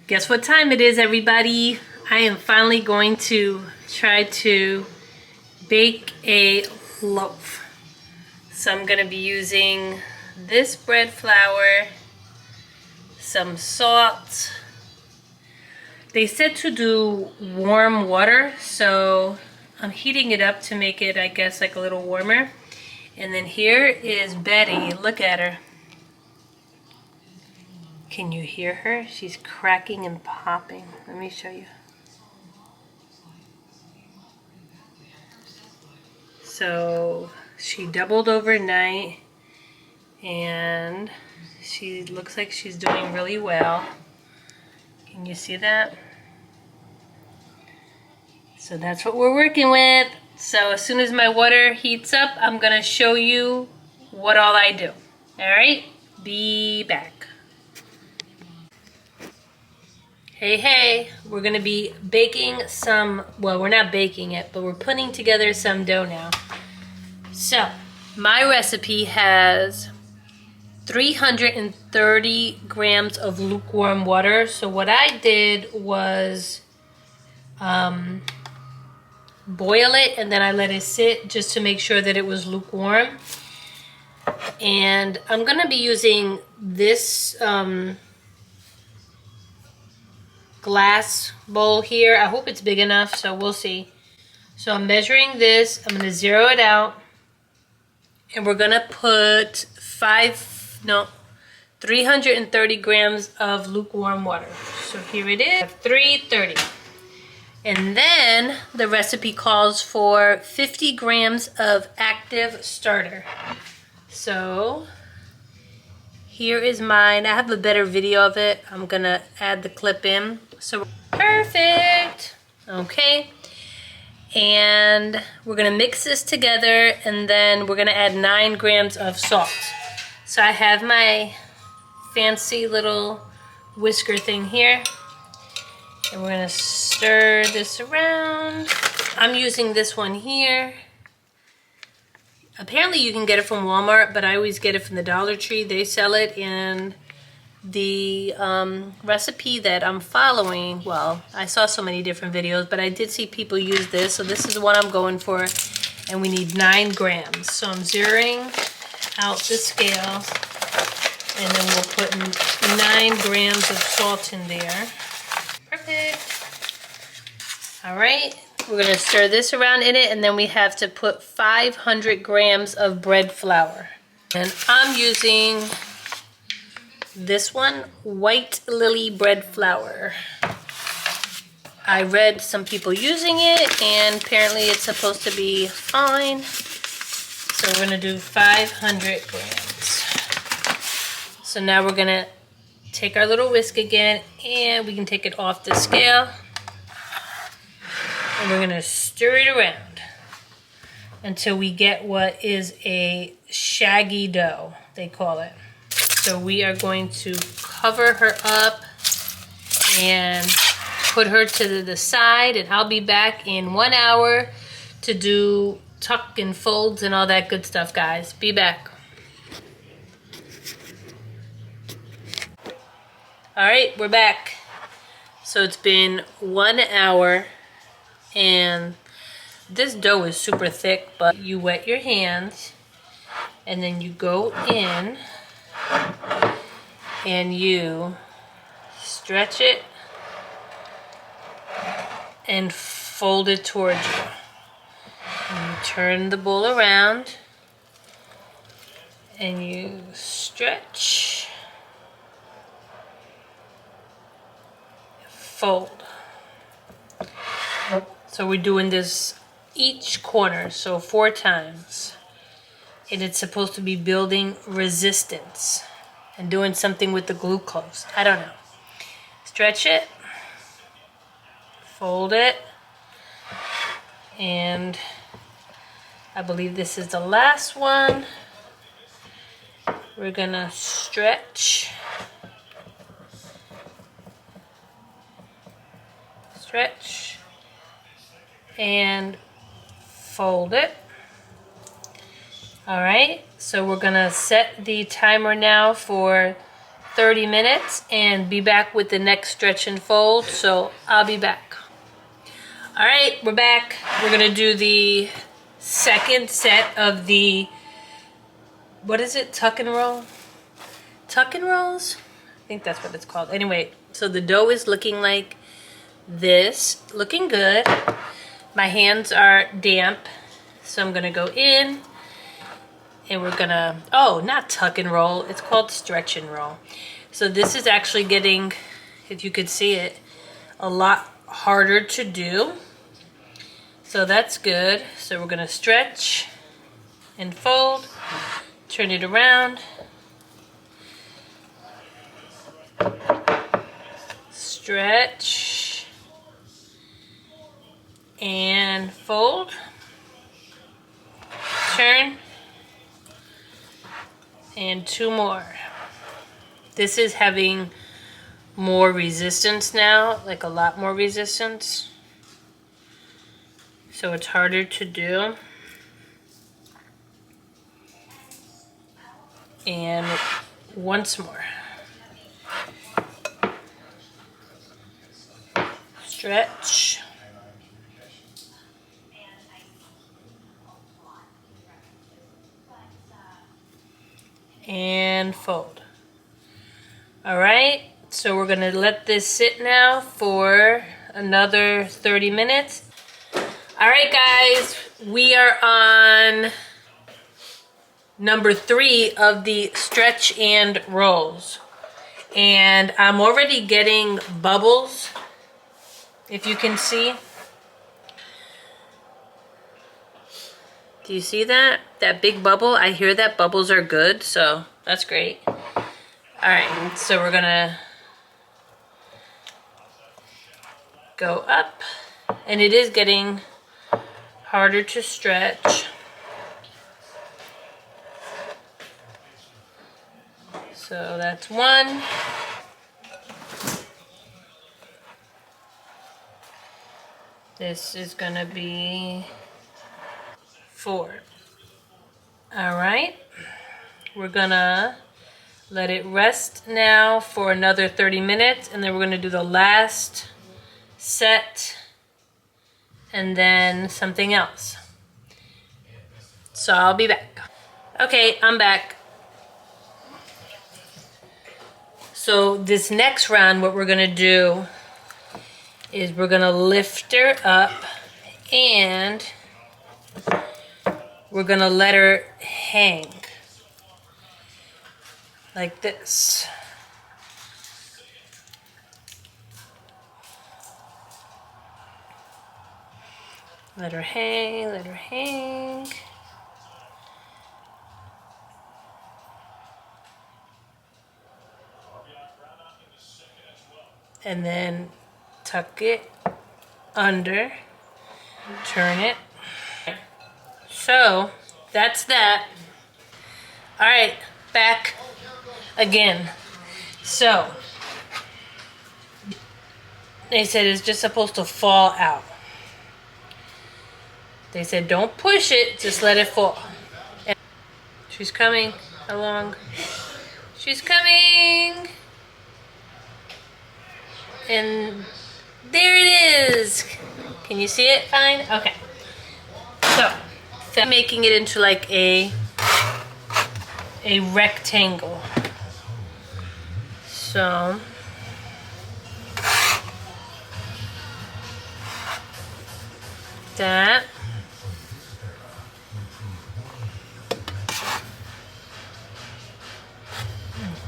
Guess what time it is, everybody? I am finally going to try to bake a loaf. So I'm going to be using this bread flour, some salt. They said to do warm water, so I'm heating it up to make it, I guess, like a little warmer. And then here is Betty. Look at her. Can you hear her? She's cracking and popping. Let me show you. So she doubled overnight and she looks like she's doing really well. Can you see that? So that's what we're working with. So as soon as my water heats up, I'm gonna show you what all I do. All right, be back. Hey, we're gonna be baking some, well, we're not baking it, but we're putting together some dough now. So, my recipe has 330 grams of lukewarm water. So what I did was boil it and then I let it sit just to make sure that it was lukewarm. And I'm gonna be using this glass bowl here. I hope it's big enough, so we'll see. So I'm measuring this, I'm gonna zero it out, and we're gonna put 330 grams of lukewarm water. So here it is, 330. And then the recipe calls for 50 grams of active starter. So here is mine. I have a better video of it. I'm gonna add the clip in. So perfect. Okay. And we're gonna mix this together and then we're gonna add 9 grams of salt. So I have my fancy little whisker thing here. And we're gonna stir this around. I'm using this one here. Apparently you can get it from Walmart, but I always get it from the Dollar Tree. They sell it in the recipe that I'm following. Well, I saw so many different videos, but I did see people use this. So this is what I'm going for. And we need 9 grams. So I'm zeroing out the scale. And then we'll put 9 grams of salt in there. Perfect. All right. We're going to stir this around in it, and then we have to put 500 grams of bread flour. And I'm using this one, White Lily bread flour. I read some people using it, and apparently it's supposed to be fine. So we're going to do 500 grams. So now we're going to take our little whisk again, and we can take it off the scale. And we're gonna stir it around until we get what is a shaggy dough, they call it. So we are going to cover her up and put her to the side, and I'll be back in 1 hour to do tuck and folds and all that good stuff, guys. Be back. All right, we're back. So it's been 1 hour. And this dough is super thick, but you wet your hands and then you go in and you stretch it and fold it towards you. And you turn the bowl around and you stretch, fold. So we're doing this each corner, so 4 times. And it's supposed to be building resistance and doing something with the glucose. I don't know. Stretch it, fold it, and I believe this is the last one. We're gonna stretch, and fold it. All right, so we're gonna set the timer now for 30 minutes and be back with the next stretch and fold. So I'll be back. All right, we're back. We're gonna do the second set of the, what is it, tuck and roll? Tuck and rolls? I think that's what it's called. Anyway, so the dough is looking like this, looking good. My hands are damp, so I'm gonna go in and we're gonna, oh, not tuck and roll, it's called stretch and roll. So this is actually getting, if you could see it, a lot harder to do. So that's good. So we're gonna stretch and fold, turn it around, stretch and fold, turn, and two more. This is having more resistance now, like a lot more resistance. So it's harder to do. And once more. Stretch. And fold. All right, so we're gonna let this sit now for another 30 minutes. All right, guys, we are on number 3 of the stretch and rolls. And I'm already getting bubbles, if you can see. Do you see that? That big bubble? I hear that bubbles are good, so that's great. All right, so we're gonna go up, and it is getting harder to stretch. So that's 1. This is gonna be 4. All right, we're gonna let it rest now for another 30 minutes, and then we're gonna do the last set and then something else. So I'll be back. Okay, I'm back. So this next round, what we're gonna do is we're gonna lift her up and we're gonna let her hang like this. Let her hang, let her hang. And then tuck it under, turn it. So that's that. All right, back again. So they said it's just supposed to fall out. They said don't push it, just let it fall. And she's coming along. She's coming. And there it is. Can you see it fine? Okay. So I'm making it into like a rectangle. So that.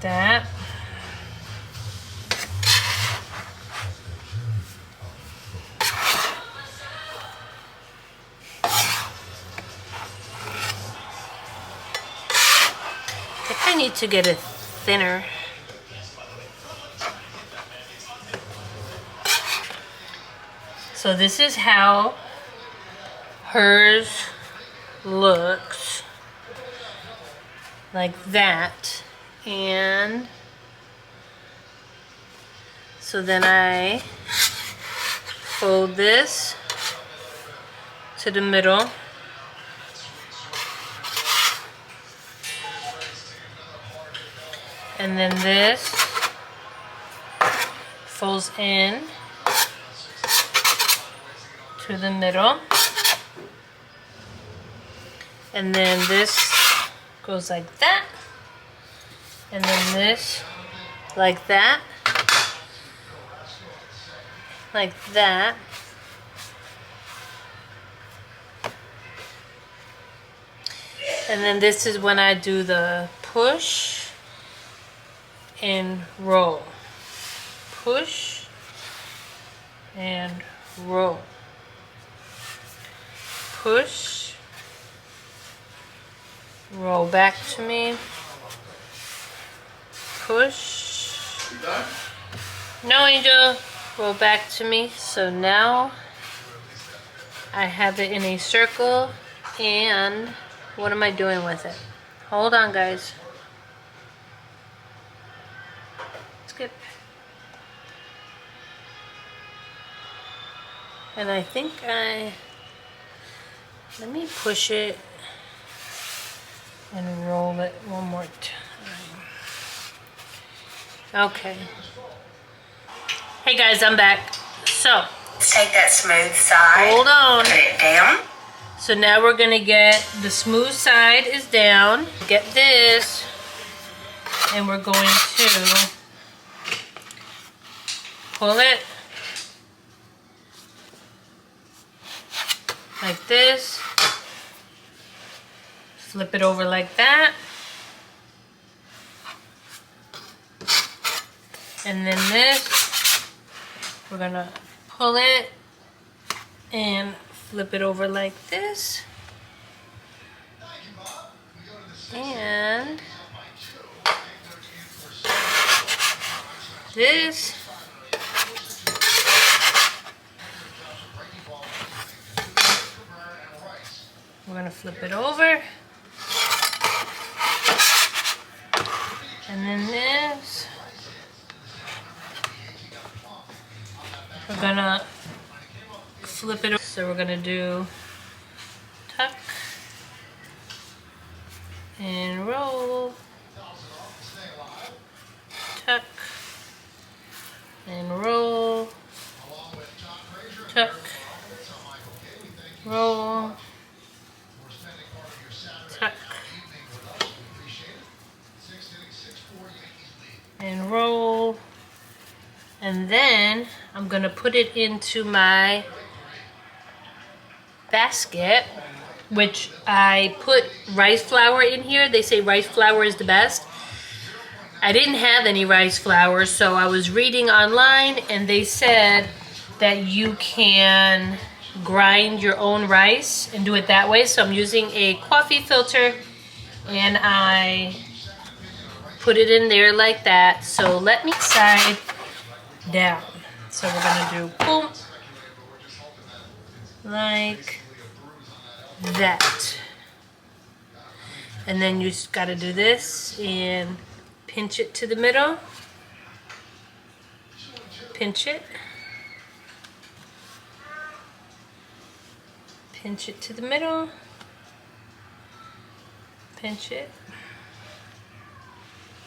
That. I need to get it thinner. So this is how hers looks, like that. And so then I fold this to the middle. And then this folds in to the middle. And then this goes like that. And then this like that. Like that. And then this is when I do the push and roll. Push and roll. Push. Roll back to me. Push. No, Angel. Roll back to me. So now I have it in a circle, and what am I doing with it? Hold on, guys. Skip. And I think let me push it and roll it one more time. Okay. Hey guys, I'm back. So, take that smooth side. Hold on. Put it down. So now we're gonna get the smooth side is down. Get this, and we're going to pull it like this. Flip it over like that. And then this, we're gonna pull it and flip it over like this. And this. We're gonna flip it over. And then this. We're gonna flip it over. So we're gonna do tuck and roll, tuck and roll, tuck, roll, tuck and roll. And then I'm gonna put it into my basket, which I put rice flour in here. They say rice flour is the best. I didn't have any rice flour, so I was reading online and they said that you can grind your own rice and do it that way. So I'm using a coffee filter and I put it in there like that. So let me side down. So we're gonna do boom, like that. And then you just gotta do this and pinch it to the middle. Pinch it. Pinch it to the middle. Pinch it.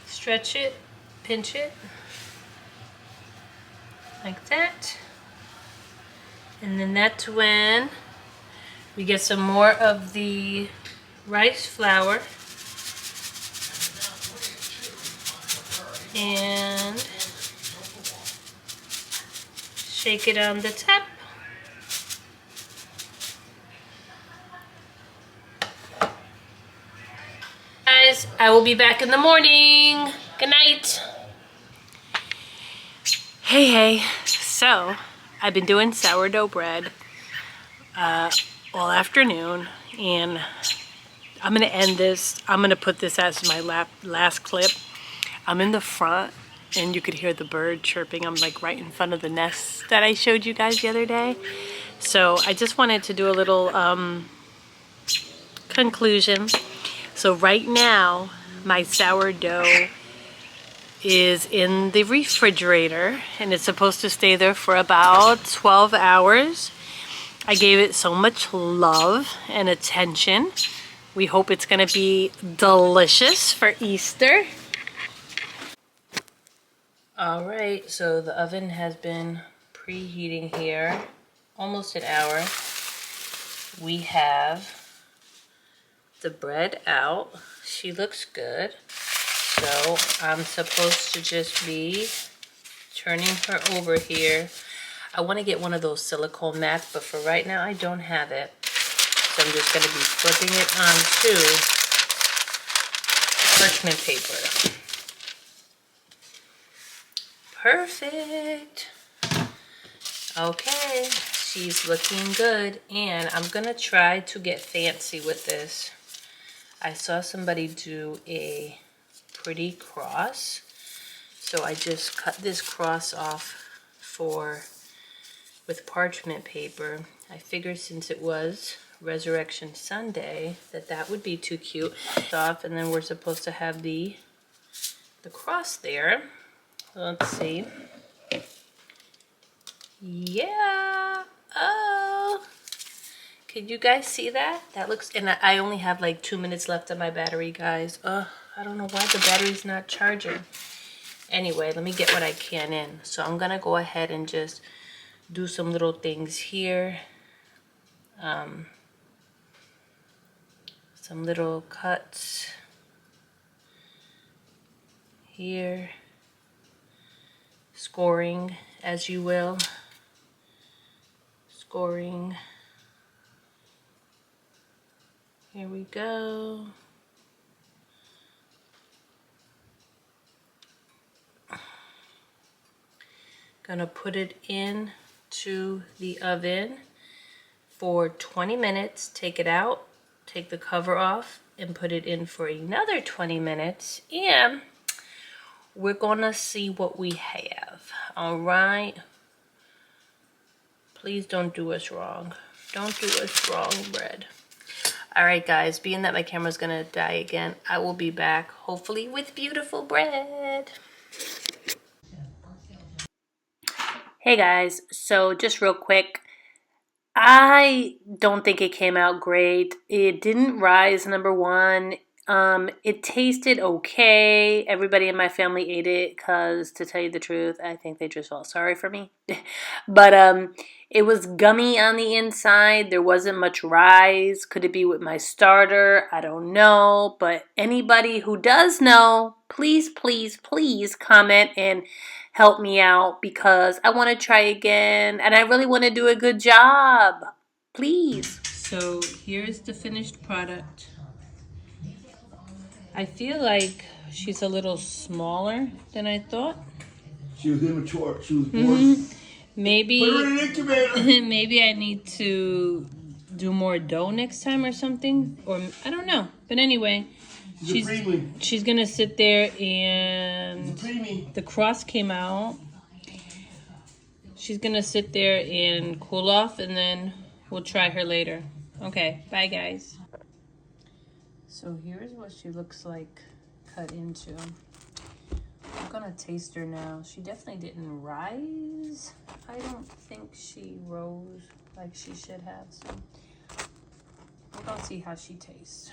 Stretch it. Pinch it. Like that. And then that's when we get some more of the rice flour. And shake it on the top. Guys, I will be back in the morning. Good night. Hey, so I've been doing sourdough bread all afternoon, and I'm gonna end this. I'm gonna put this as my last clip. I'm in the front and you could hear the bird chirping. I'm like right in front of the nest that I showed you guys the other day. So I just wanted to do a little conclusion. So right now my sourdough is in the refrigerator and it's supposed to stay there for about 12 hours. I gave it so much love and attention. We hope it's gonna be delicious for Easter. All right, so the oven has been preheating here almost an hour. We have the bread out. She looks good. So I'm supposed to just be turning her over here. I want to get one of those silicone mats, but for right now I don't have it. So I'm just going to be flipping it onto parchment paper. Perfect. Okay, she's looking good, and I'm going to try to get fancy with this. I saw somebody do a pretty cross, so I just cut this cross off with parchment paper. I figured since it was Resurrection Sunday that would be too cute. Off, and then we're supposed to have the cross there. Let's see. Yeah. Oh. Can you guys see that? That looks, and I only have like 2 minutes left on my battery, guys. I don't know why the battery's not charging. Anyway, let me get what I can in. So I'm gonna go ahead and just do some little things here. Some little cuts here. Scoring, as you will. Scoring. Here we go. Gonna put it in to the oven for 20 minutes. Take it out, take the cover off, and put it in for another 20 minutes. And we're gonna see what we have. All right. Please don't do us wrong. Don't do us wrong, bread. All right, guys, being that my camera's gonna die again, I will be back, hopefully with beautiful bread. Hey guys, so just real quick, I don't think it came out great. It didn't rise, number one. It tasted okay. Everybody in my family ate it because, to tell you the truth, I think they just felt sorry for me. But it was gummy on the inside. There wasn't much rise. Could it be with my starter? I don't know. But anybody who does know, please, please, please comment and help me out because I want to try again and I really want to do a good job. Please. So here's the finished product. I feel like she's a little smaller than I thought. She was immature. She was born. Maybe, Put her in an incubator. maybe I need to do more dough next time or something. Or I don't know. But anyway, she's gonna sit there and the cross came out. She's gonna sit there and cool off and then we'll try her later. Okay, bye guys. So here's what she looks like cut into. I'm gonna taste her now. She definitely didn't rise. I don't think she rose like she should have. So we're gonna see how she tastes.